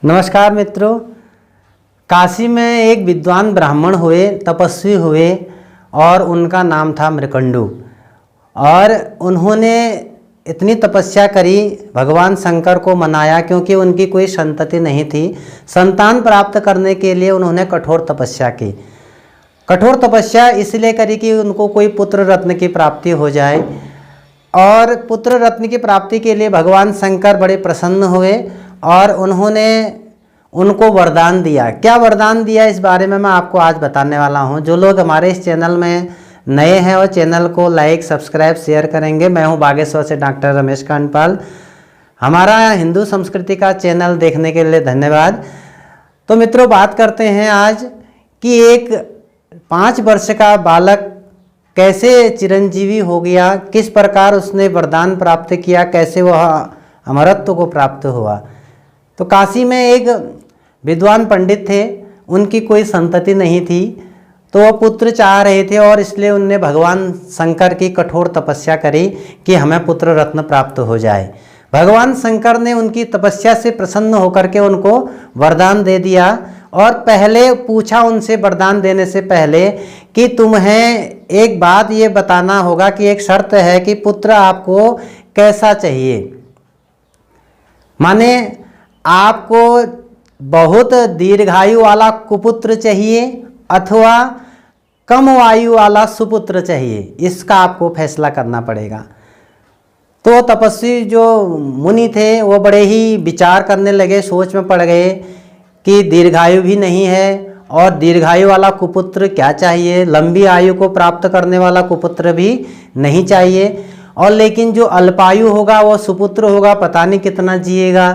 नमस्कार मित्रों। काशी में एक विद्वान ब्राह्मण हुए, तपस्वी हुए और उनका नाम था मृकंडू। और उन्होंने इतनी तपस्या करी, भगवान शंकर को मनाया क्योंकि उनकी कोई संतति नहीं थी। संतान प्राप्त करने के लिए उन्होंने कठोर तपस्या की। कठोर तपस्या इसलिए करी कि उनको कोई पुत्र रत्न की प्राप्ति हो जाए। और पुत्र रत्न की प्राप्ति के लिए भगवान शंकर बड़े प्रसन्न हुए और उन्होंने उनको वरदान दिया। क्या वरदान दिया, इस बारे में मैं आपको आज बताने वाला हूं। जो लोग हमारे इस चैनल में नए हैं और चैनल को लाइक, सब्सक्राइब, शेयर करेंगे। मैं हूं बागेश्वर से डॉक्टर रमेश कांडपाल। हमारा हिंदू संस्कृति का चैनल देखने के लिए धन्यवाद। तो मित्रों, बात करते हैं आज कि एक 5 वर्ष का बालक कैसे चिरंजीवी हो गया, किस प्रकार उसने वरदान प्राप्त किया, कैसे वह अमरत्व को प्राप्त हुआ। तो काशी में एक विद्वान पंडित थे, उनकी कोई संतति नहीं थी, तो वह पुत्र चाह रहे थे और इसलिए उनने भगवान शंकर की कठोर तपस्या करी कि हमें पुत्र रत्न प्राप्त हो जाए। भगवान शंकर ने उनकी तपस्या से प्रसन्न होकर के उनको वरदान दे दिया। और पहले पूछा उनसे, वरदान देने से पहले, कि तुम्हें एक बात ये बताना होगा कि एक शर्त है कि पुत्र आपको कैसा चाहिए। माने आपको बहुत दीर्घायु वाला कुपुत्र चाहिए अथवा कम आयु वाला सुपुत्र चाहिए, इसका आपको फैसला करना पड़ेगा। तो तपस्वी जो मुनि थे वो बड़े ही विचार करने लगे, सोच में पड़ गए कि दीर्घायु भी नहीं है और दीर्घायु वाला कुपुत्र क्या चाहिए, लंबी आयु को प्राप्त करने वाला कुपुत्र भी नहीं चाहिए। और लेकिन जो अल्पायु होगा वो सुपुत्र होगा, पता नहीं कितना जिएगा,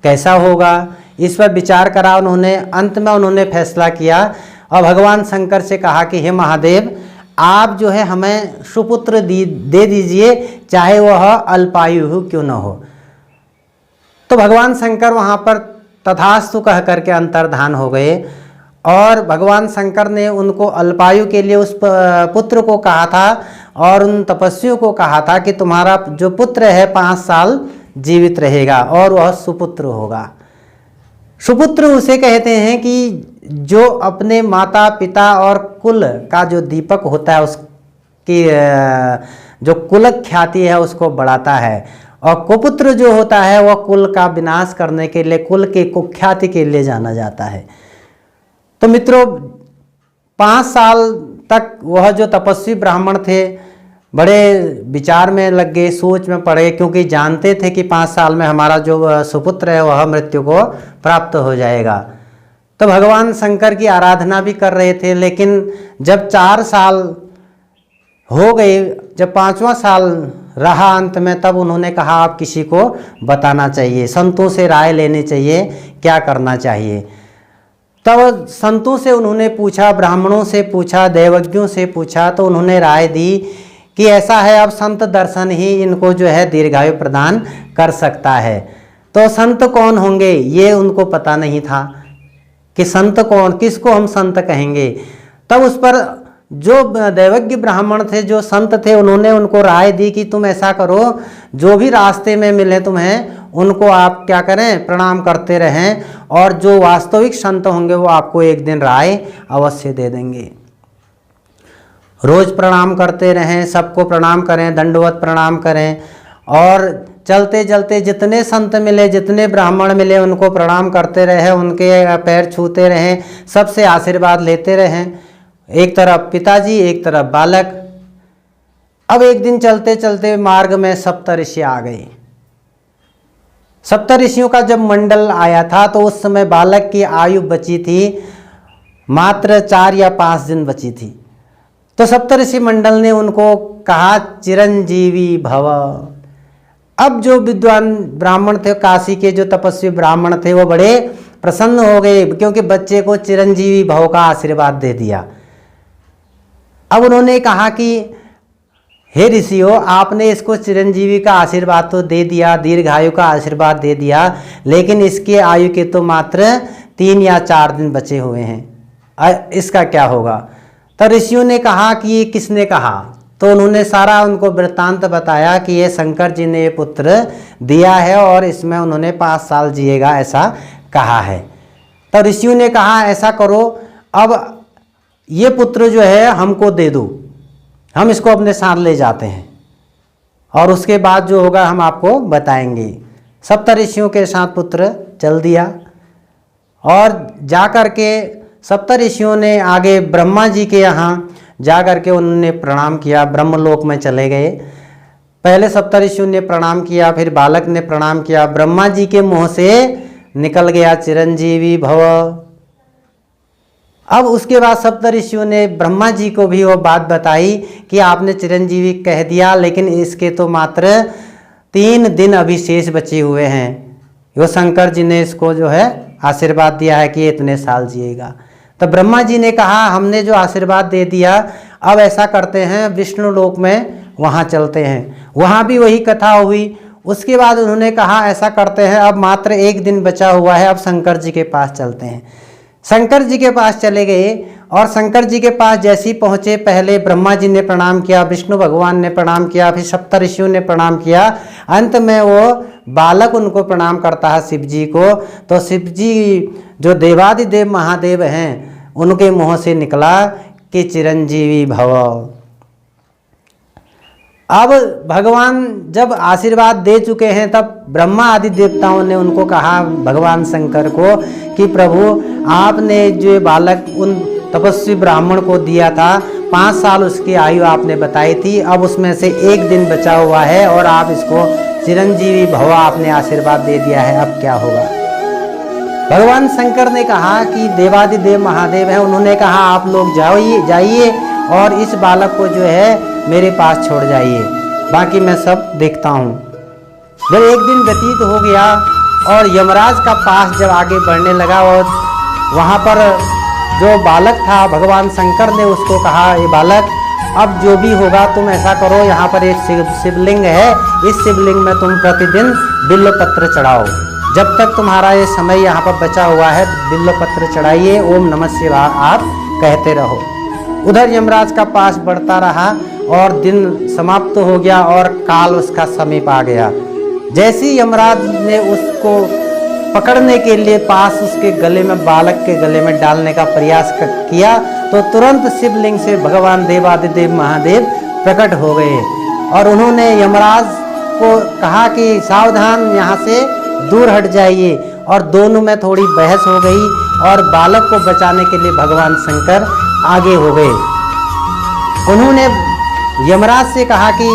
कैसा होगा। इस पर विचार करा उन्होंने। अंत में उन्होंने फैसला किया और भगवान शंकर से कहा कि हे महादेव, आप जो है हमें सुपुत्र दे दीजिए, चाहे वह अल्पायु हो क्यों न हो। तो भगवान शंकर वहाँ पर तथास्तु कह करके अंतर्धान हो गए और भगवान शंकर ने उनको अल्पायु के लिए उस पुत्र को कहा था और उन तपस्वियों को कहा था कि तुम्हारा जो पुत्र है 5 साल जीवित रहेगा और वह सुपुत्र होगा। सुपुत्र उसे कहते हैं कि जो अपने माता पिता और कुल का जो दीपक होता है, उसकी जो कुल ख्याति है उसको बढ़ाता है। और कुपुत्र जो होता है वह कुल का विनाश करने के लिए, कुल के कुख्याति के लिए जाना जाता है। तो मित्रों, 5 साल तक वह जो तपस्वी ब्राह्मण थे बड़े विचार में लग गए, सोच में पड़े, क्योंकि जानते थे कि 5 साल में हमारा जो सुपुत्र है वह मृत्यु को प्राप्त हो जाएगा। तो भगवान शंकर की आराधना भी कर रहे थे। लेकिन जब 4 साल हो गए, जब 5वां साल रहा अंत में, तब उन्होंने कहा आप किसी को बताना चाहिए, संतों से राय लेनी चाहिए, क्या करना चाहिए। तब संतों से उन्होंने पूछा, ब्राह्मणों से पूछा, देवज्ञों से पूछा। तो उन्होंने राय दी कि ऐसा है, अब संत दर्शन ही इनको जो है दीर्घायु प्रदान कर सकता है। तो संत कौन होंगे ये उनको पता नहीं था कि संत कौन, किसको हम संत कहेंगे। तब उस पर जो दैवज्ञ ब्राह्मण थे, जो संत थे, उन्होंने उनको राय दी कि तुम ऐसा करो, जो भी रास्ते में मिले तुम्हें उनको आप क्या करें, प्रणाम करते रहें, और जो वास्तविक संत होंगे वो आपको एक दिन राय अवश्य दे देंगे। रोज प्रणाम करते रहें, सबको प्रणाम करें, दंडवत प्रणाम करें। और चलते चलते जितने संत मिले, जितने ब्राह्मण मिले, उनको प्रणाम करते रहें, उनके पैर छूते रहें, सबसे आशीर्वाद लेते रहें। एक तरफ पिताजी, एक तरफ बालक। अब एक दिन चलते चलते मार्ग में सप्तऋषि आ गए। सप्तऋषियों का जब मंडल आया था तो उस समय बालक की आयु बची थी मात्र 4 या 5 दिन बची थी। तो सप्तऋषि मंडल ने उनको कहा चिरंजीवी भव। अब जो विद्वान ब्राह्मण थे, काशी के जो तपस्वी ब्राह्मण थे, वो बड़े प्रसन्न हो गए क्योंकि बच्चे को चिरंजीवी भव का आशीर्वाद दे दिया। अब उन्होंने कहा कि हे ऋषियों, आपने इसको चिरंजीवी का आशीर्वाद तो दे दिया, दीर्घायु का आशीर्वाद दे दिया, लेकिन इसके आयु के तो मात्र 3 या 4 दिन बचे हुए हैं, इसका क्या होगा। तो ऋषियों ने कहा कि ये किसने कहा। तो उन्होंने सारा उनको वृत्तांत बताया कि ये शंकर जी ने ये पुत्र दिया है और इसमें उन्होंने 5 साल जिएगा ऐसा कहा है। तो ऋषियों ने कहा ऐसा करो, अब ये पुत्र जो है हमको दे दो, हम इसको अपने साथ ले जाते हैं और उसके बाद जो होगा हम आपको बताएंगे। सप्तऋषियों के साथ पुत्र चल दिया और जा कर के सप्तऋषियों ने आगे ब्रह्मा जी के यहाँ जा कर के उन्होंने प्रणाम किया, ब्रह्मलोक में चले गए। पहले सप्तऋषियों ने प्रणाम किया, फिर बालक ने प्रणाम किया। ब्रह्मा जी के मुँह से निकल गया चिरंजीवी भव। अब उसके बाद सप्तऋषियों ने ब्रह्मा जी को भी वो बात बताई कि आपने चिरंजीवी कह दिया, लेकिन इसके तो मात्र 3 दिन अभी शेष बचे हुए हैं। वो शंकर जी ने इसको जो है आशीर्वाद दिया है कि इतने साल जिएगा। तो ब्रह्मा जी ने कहा हमने जो आशीर्वाद दे दिया, अब ऐसा करते हैं विष्णु लोक में वहाँ चलते हैं, वहाँ भी वही कथा हुई। उसके बाद उन्होंने कहा ऐसा करते हैं अब मात्र 1 दिन बचा हुआ है, अब शंकर जी के पास चलते हैं। शंकर जी के पास चले गए और शंकर जी के पास जैसे ही पहुँचे, पहले ब्रह्मा जी ने प्रणाम किया, विष्णु भगवान ने प्रणाम किया, फिर सप्तऋषियों ने प्रणाम किया। अंत में वो बालक उनको प्रणाम करता है शिव जी को। तो शिव जी जो देवादिदेव महादेव हैं उनके मुँह से निकला कि चिरंजीवी भव। अब भगवान जब आशीर्वाद दे चुके हैं, तब ब्रह्मा आदि देवताओं ने उनको कहा भगवान शंकर को कि प्रभु आपने जो बालक उन तपस्वी ब्राह्मण को दिया था, 5 साल उसकी आयु आपने बताई थी, अब उसमें से 1 दिन बचा हुआ है और आप इसको चिरंजीवी भव आपने आशीर्वाद दे दिया है, अब क्या होगा। भगवान शंकर ने कहा कि देवादिदेव महादेव हैं, उन्होंने कहा आप लोग जाइए और इस बालक को जो है मेरे पास छोड़ जाइए, बाकी मैं सब देखता हूँ। जब 1 दिन व्यतीत हो गया और यमराज का पास जब आगे बढ़ने लगा और वहाँ पर जो बालक था, भगवान शंकर ने उसको कहा ये बालक अब जो भी होगा तुम ऐसा करो, यहाँ पर एक शिवलिंग है, इस शिवलिंग में तुम प्रतिदिन बिल्वपत्र चढ़ाओ, जब तक तुम्हारा ये समय यहाँ पर बचा हुआ है बिल्वपत्र चढ़ाइए, ओम नमः शिवाय आप कहते रहो। उधर यमराज का पास बढ़ता रहा और दिन समाप्त हो गया और काल उसका समीप आ गया। जैसे ही यमराज ने उसको पकड़ने के लिए पास उसके गले में, बालक के गले में डालने का प्रयास किया, तो तुरंत शिवलिंग से भगवान देवादिदेव महादेव प्रकट हो गए और उन्होंने यमराज को कहा कि सावधान, यहाँ से दूर हट जाइए। और दोनों में थोड़ी बहस हो गई और बालक को बचाने के लिए भगवान शंकर आगे हो गए। उन्होंने यमराज से कहा कि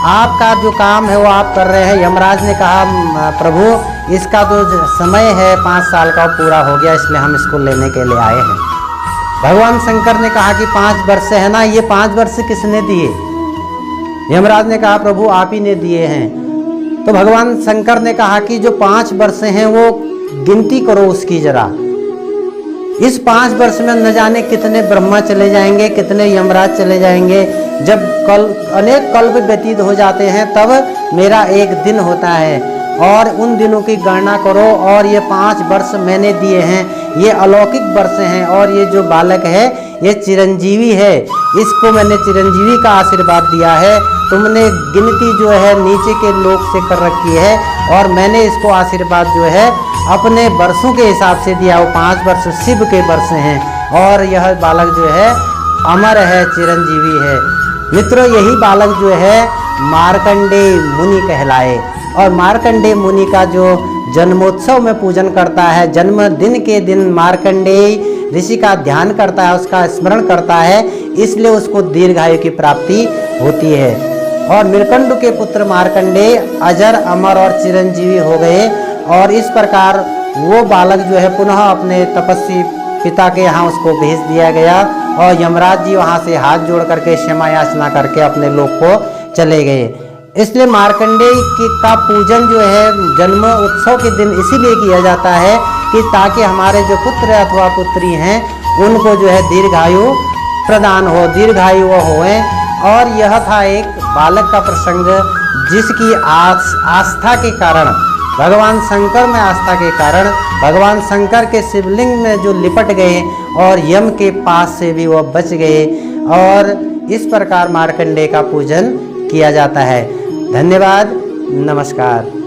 आपका जो काम है वो आप कर रहे हैं। यमराज ने कहा प्रभु इसका जो समय है 5 साल का पूरा हो गया, इसलिए हम इसको लेने के लिए आए हैं। भगवान शंकर ने कहा कि 5 वर्ष है ना, ये 5 वर्ष किसने दिए? यमराज ने कहा प्रभु आप ही ने दिए हैं। तो भगवान शंकर ने कहा कि जो 5 वर्ष हैं वो गिनती करो उसकी जरा। इस 5 वर्ष में न जाने कितने ब्रह्मा चले जाएंगे, कितने यमराज चले जाएंगे। जब अनेक कल्प व्यतीत हो जाते हैं तब मेरा 1 दिन होता है और उन दिनों की गणना करो। और ये 5 वर्ष मैंने दिए हैं, ये अलौकिक वर्ष हैं और ये जो बालक है ये चिरंजीवी है, इसको मैंने चिरंजीवी का आशीर्वाद दिया है। तुमने गिनती जो है नीचे के लोक से कर रखी है और मैंने इसको आशीर्वाद जो है अपने वर्षों के हिसाब से दिया। वो 5 वर्ष शिव के वर्ष हैं और यह बालक जो है अमर है, चिरंजीवी है। मित्रों, यही बालक जो है मार्कंडेय मुनि कहलाए और मार्कंडेय मुनि का जो जन्मोत्सव में पूजन करता है, जन्मदिन के दिन मार्कंडेय ऋषि का ध्यान करता है, उसका स्मरण करता है, इसलिए उसको दीर्घायु की प्राप्ति होती है। और मृकंडु के पुत्र मार्कंडेय अजर, अमर और चिरंजीवी हो गए और इस प्रकार वो बालक जो है पुनः अपने तपस्वी पिता के यहाँ उसको भेज दिया गया और यमराज जी वहाँ से हाथ जोड़ करके क्षमा याचना करके अपने लोक को चले गए। इसलिए मार्कंडेय का पूजन जो है जन्म उत्सव के दिन इसीलिए किया जाता है कि ताकि हमारे जो पुत्र अथवा पुत्री हैं उनको जो है दीर्घायु प्रदान हो, दीर्घायु होएं। और यह था एक बालक का प्रसंग जिसकी आस्था के कारण, भगवान शंकर में आस्था के कारण भगवान शंकर के शिवलिंग में जो लिपट गए और यम के पास से भी वह बच गए और इस प्रकार मार्कंडेय का पूजन किया जाता है। धन्यवाद, नमस्कार।